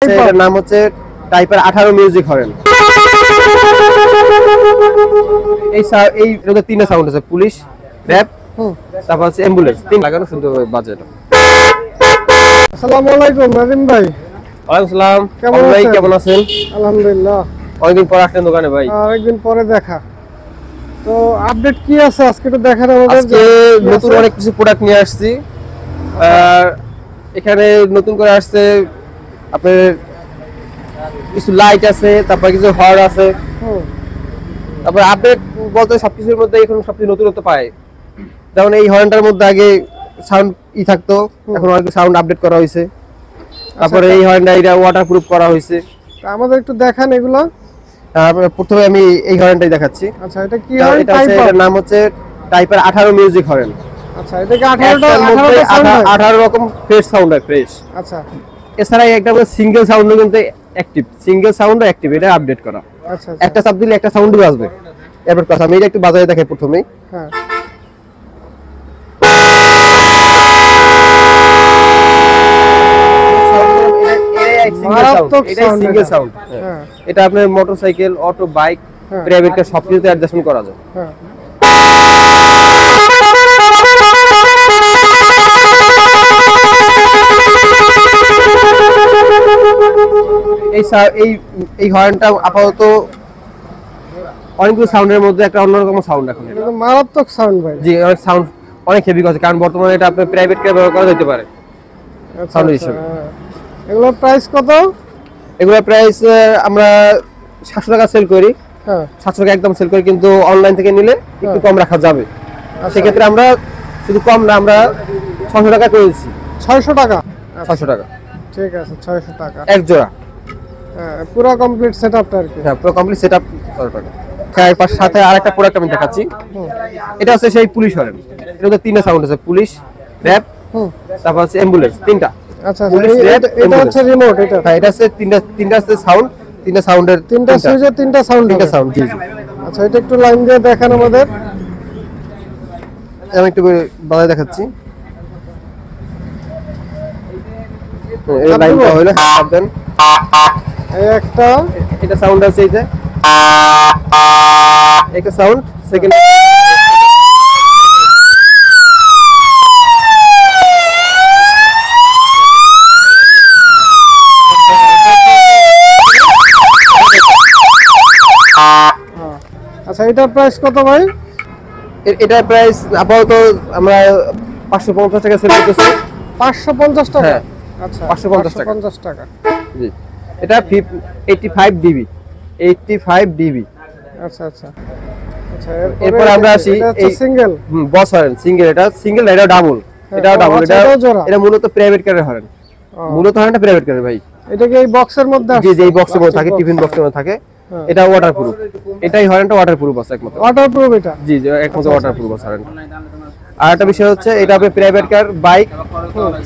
এটার নাম হচ্ছে টাইপার 18 মিউজিক হরেন। এই এটাতে তিনটা সাউন্ড আছে, পুলিশ, র‍্যাব, তারপর আছে অ্যাম্বুলেন্স, তিন লাগানো সুন্দরভাবে বাজে এটা। আসসালামু আলাইকুম নাজিম ভাই। ওয়ালাইকুম আসসালাম। কেমন ভাই, কেমন আছেন? আলহামদুলিল্লাহ। অনেকদিন পর আসলেন দোকানে ভাই। অনেকদিন পরে দেখা। তো আপডেট কি আছে আজকে একটু দেখার আমাদের। আজকে নতুন অনেক কিছু প্রোডাক্ট নিয়ে আসছি। আর এখানে নতুন করে আসছে আপনার কিছু লাইট আছে, তারপর কিছু হর্ন আছে। তারপর আপডেট বলতে সবকিছুর মধ্যে এখন সবকিছু নতুনত্ব পায়। যেমন এই হর্নটার মধ্যে আগে সাউন্ড থাকতো, এখন অনেক সাউন্ড আপডেট করা হয়েছে। তারপরে এই হর্নটা এটা ওয়াটারপ্রুফ করা হয়েছে। আমাদের একটু দেখান এগুলো। প্রথমে আমি এই হর্নটাই দেখাচ্ছি। আচ্ছা, এটা কি হর্ন? এটার নাম হচ্ছে টাইপার 18 মিউজিক হর্ন। আচ্ছা, এটা কি 18 রকম ফ্রেশ সাউন্ড হয়, ফ্রেশ। আচ্ছা, এছাড়া একটা সিঙ্গেল সাউন্ড কিন্তু অ্যাক্টিভ, সিঙ্গেল সাউন্ড অ্যাক্টিভ, এটা আপডেট করা। আচ্ছা, একটা চাপ দিলে একটা সাউন্ডই বাজবে। এবার কথা আমি এটা একটু বাজারে দেখাই প্রথমেই। হ্যাঁ, এটা আপনার motorcycle, auto, bike, private car সবকিছুতে অ্যাডজাস্টমেন্ট করা যায়। এই হর্নটা আপাতত অনেকগুলো সাউন্ডের মধ্যে একটা অন্যরকম সাউন্ড। এখন এটা তো মারাত্মক সাউন্ড ভাই। জি, অনেক সাউন্ড, অনেক হেভি আছে, কারণ বর্তমানে এটা আপনি প্রাইভেট কার ব্যবহার করা যেতে পারে সাউন্ড হিসেবে। এগুলোর প্রাইস কত? এগুলোর প্রাইস আমরা 700 টাকা সেল করি। হ্যাঁ, 700 টাকা একদম সেল করি, কিন্তু অনলাইন থেকে নিলে একটু কম রাখা যাবে। সেক্ষেত্রে আমরা শুধু কম না, আমরা 600 টাকা করেছি। 600 টাকা? 600 টাকা, ঠিক আছে, 600 টাকা এক জোড়া। হ্যাঁ, পুরো কমপ্লিট সেটআপটা আর কি। হ্যাঁ, পুরো কমপ্লিট সেটআপ 600 টাকা। এর পাশে সাথে আরেকটা প্রোডাক্ট আমি দেখাচ্ছি। এটা হচ্ছে সেই পুলিশ হরেন। এটাতে তিনটা সাউন্ড আছে, পুলিশ, র‍্যাব, তারপর আছে অ্যাম্বুলেন্স, তিনটা। আচ্ছা, এটা হচ্ছে রিমোট। এটা হ্যাঁ, এটা হচ্ছে তিনটা আছে সাউন্ড, তিনটা সাউন্ডের তিনটা সুইচের তিনটা সাউন্ড। জি জি। আচ্ছা, এটা একটু লাইন দিয়ে দেখান আমাদের। আমি একটু বাজায় দেখাচ্ছি। এই লাইনটা হইলো সাবধান। এই একটা, এটা সাউন্ড আছে, এই যে একটা সাউন্ড। সেকেন্ড আচ্ছা, এটার প্রাইস কত ভাই? এটার প্রাইস আপাতত আমরা 550 টাকা সেল করতেছি। 550 টাকা? হ্যাঁ, আচ্ছা, 550 টাকা। জি, এটা 85 ডিবি, 85 ডিবি। আচ্ছা আচ্ছা আচ্ছা, এরপর আমরা আসি এই সিঙ্গেল বস হরেন। সিঙ্গেল, এটা সিঙ্গেল, এটা ডাবল। এটাও ডাবল। এটা মূলত প্রাইভেট কারের হরেন। মূলত হরেনটা প্রাইভেট কারের ভাই। এটা কি এই বক্সের মধ্যে আছে? জি জি, এই বক্সের মধ্যে থাকে, টিফিন বক্সের মধ্যে থাকে। এটা ওয়াটারপ্রুফ। এটাই হরেনটা ওয়াটারপ্রুফ আছে একমাত্র। ওয়াটারপ্রুফ এটা? জি জি, একমাত্র ওয়াটারপ্রুফ আছে হরেন। আর একটা বিষয় হচ্ছে, এটা আপনি প্রাইভেট কার, বাইক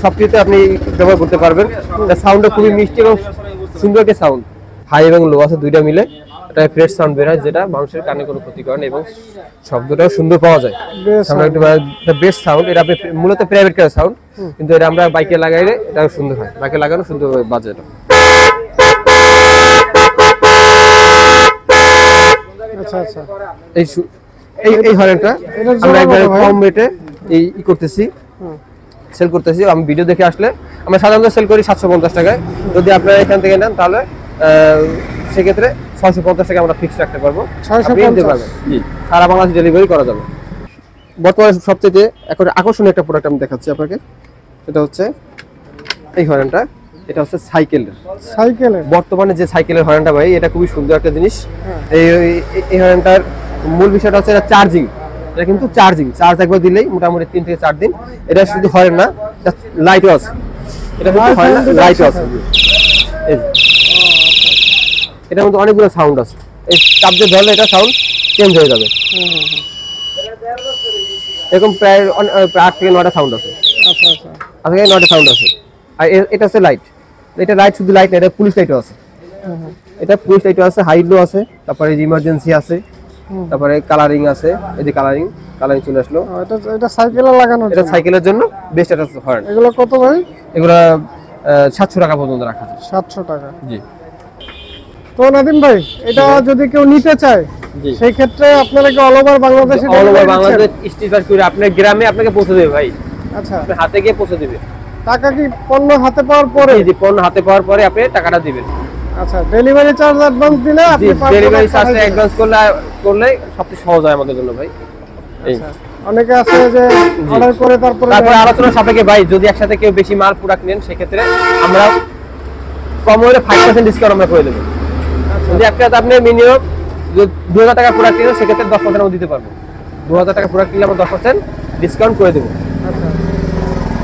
সবকিছুতে আপনি ব্যবহার করতে পারবেন। এটা সাউন্ডটা খুবই মিষ্টি এবং সুন্দর একটা সাউন্ড। হাই এবং লো আছে দুইটা মিলে, এটা ফ্রেশ সাউন্ড বের হয়, যেটা মানুষের কানে কোনো ক্ষতি করে না এবং শব্দটাও সুন্দর পাওয়া যায়। এটা বেস্ট সাউন্ড। এটা আপনি মূলত প্রাইভেট কার সাউন্ড, কিন্তু এটা আমরা বাইকে লাগাইলে এটা সুন্দর হয়, বাইকে লাগানো সুন্দর বাজে এটা। আচ্ছা আচ্ছা, এই হরেনটা আমরা একবারে কম রেটে এই করতেছি, সেল করতেছি। আমি ভিডিও দেখে আসলে আমরা সাধারণত সেল করি 750 টাকায়। যদি আপনারা এখান থেকে নেন তাহলে সেক্ষেত্রে 650 টাকা আমরা ফিক্স রাখতে পারবো। 650? জি, সারা বাংলাদেশ ডেলিভারি করা যাবে। বর্তমানে সবচেয়ে এখন আকর্ষণীয় একটা প্রোডাক্ট আমি দেখাচ্ছি আপনাকে। এটা হচ্ছে এই হরেনটা। এটা হচ্ছে সাইকেলের বর্তমানে যে সাইকেলের হরেনটা ভাই, এটা খুবই সুন্দর একটা জিনিস। এই হরেনটার মূল বিষয়টা হচ্ছে এটা চার্জিং। এটা কিন্তু চার্জ একবার দিলেই মোটামুটি 3 থেকে 4 দিন। এটা শুধু হরেন না, এটা লাইটও আছে। এটা কিন্তু হরেন না, লাইটও আছে। এই এটার মধ্যে অনেকগুলো সাউন্ড আছে। এই চাপ দিয়ে ধরলে এটা সাউন্ড চেঞ্জ হয়ে যাবে। এরকম প্রায় 8 থেকে 9টা সাউন্ড আছে। আচ্ছা আচ্ছা, 8 থেকে 9টা সাউন্ড আছে। আর এটা হচ্ছে লাইট। এটা লাইট শুধু লাইট না, এটা পুলিশ লাইটও আছে। এটা পুলিশ লাইটও আছে, হাই লো আছে, তারপরে ইমার্জেন্সি আছে, তারপরে কালারিং আছে। এই যে কালারিং চলে আসলো। এটা সাইকেলে লাগানো? এটা সাইকেলের জন্য বেস্ট একটা হর্ন। এগুলো কত ভাই? এগুলা 700 টাকা পর্যন্ত রাখা যায়। 700 টাকা। জি। তো নাদিম ভাই, এটা যদি কেউ নিতে চায়, জি। সেই ক্ষেত্রে আপনারা কি অল ওভার বাংলাদেশে অল ওভার বাংলাদেশ স্টিকার করে আপনার গ্রামে আপনাকে পৌঁছে দেবে ভাই। আচ্ছা, আপনার হাতে গিয়ে পৌঁছে দেবে। টাকা কি পণ্য হাতে পাওয়ার পরে? জি, পণ্য হাতে পাওয়ার পরে আপনি টাকাটা দিবেন। আচ্ছা, ডেলিভারি চার্জ অ্যাডভান্স দিলে জি, আপনি ডেলিভারি চার্জটা অ্যাডভান্স করলে সবচেয়ে সহজ হয় আমাদের জন্য ভাই। এই অনেকে আছে যে অর্ডার করে তারপরে আলোচনা সাপেক্ষে ভাই, যদি একসাথে কেউ বেশি মাল প্রোডাক্ট নেন সেক্ষেত্রে আমরা কম হলে 5% ডিসকাউন্ট আমরা করে দেবো। যদি একসাথে আপনি মিনিমাম 2000 টাকা প্রোডাক্ট কিনেন সেক্ষেত্রে 10% আমরা দিতে পারবো। 2000 টাকা প্রোডাক্ট কিনলে আমরা 10% ডিসকাউন্ট করে দেবো। আচ্ছা,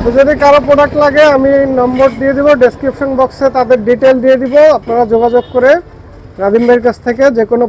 তো যদি কারো প্রোডাক্ট লাগে আমি নম্বর দিয়ে দিব ডেসক্রিপশন বক্সে, তাদের ডিটেইল দিয়ে দিব, আপনারা যোগাযোগ করে নাদিম ভাইয়ের কাছ থেকে যে কোনো